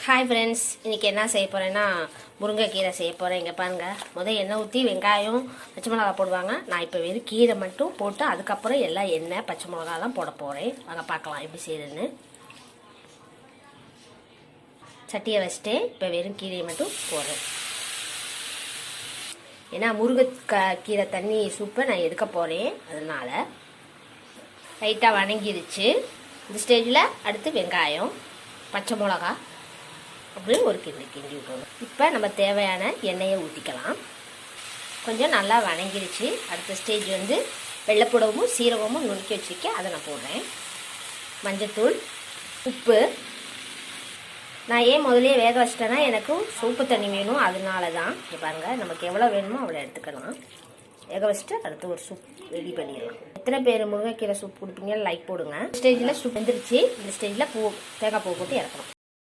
Hi friends, இன்றைக்கி என்ன செய்ய போகிறேன்னா முருங்கைக்கீரை செய்ய போகிறேன். இங்கே பாருங்கள், முதல் எண்ணெய் ஊற்றி வெங்காயம் பச்சை மிளகா போடுவாங்க. நான் இப்போ வெறும் கீரை மட்டும் போட்டு அதுக்கப்புறம் எல்லாம் எண்ணெய் பச்சை மிளகாலாம் போட போகிறேன். வாங்க பார்க்கலாம் எப்படி செய்யுதுன்னு. சட்டியை வச்சுட்டு இப்போ வெறும் கீரையை மட்டும் போடுறேன். ஏன்னா கீரை தண்ணி சூப்பை நான் எடுக்க போகிறேன். அதனால் லைட்டாக வணங்கிருச்சு. இந்த ஸ்டேஜில் அடுத்து வெங்காயம் பச்சை மிளகா அப்படின்னு ஒரு கிண்டி விட்டுருவோம். இப்போ நம்ம தேவையான எண்ணெயை ஊற்றிக்கலாம். கொஞ்சம் நல்லா வணங்கிருச்சு. அடுத்த ஸ்டேஜ் வெள்ளைப்புடவும் சீரகமும் நுணுக்கி வச்சுருக்கேன், அதை நான் போடுறேன். மஞ்சத்தூள், உப்பு. நான் ஏன் முதலே வேக வச்சிட்டேன்னா எனக்கு சூப்பு தண்ணி வேணும், அதனால தான். இங்கே பாருங்கள், நமக்கு எவ்வளோ வேணுமோ அவ்வளோ எடுத்துக்கலாம். வேக வச்சுட்டு அடுத்து ஒரு சூப் ரெடி பண்ணிடலாம். எத்தனை பேர் முருங்கைக்கீரை சூப் கொடுப்பீங்க லைக் போடுங்க. ஸ்டேஜில் சூப் வெந்துருச்சு. இந்த ஸ்டேஜில் தேங்காய் பூ போட்டு இறக்கணும்.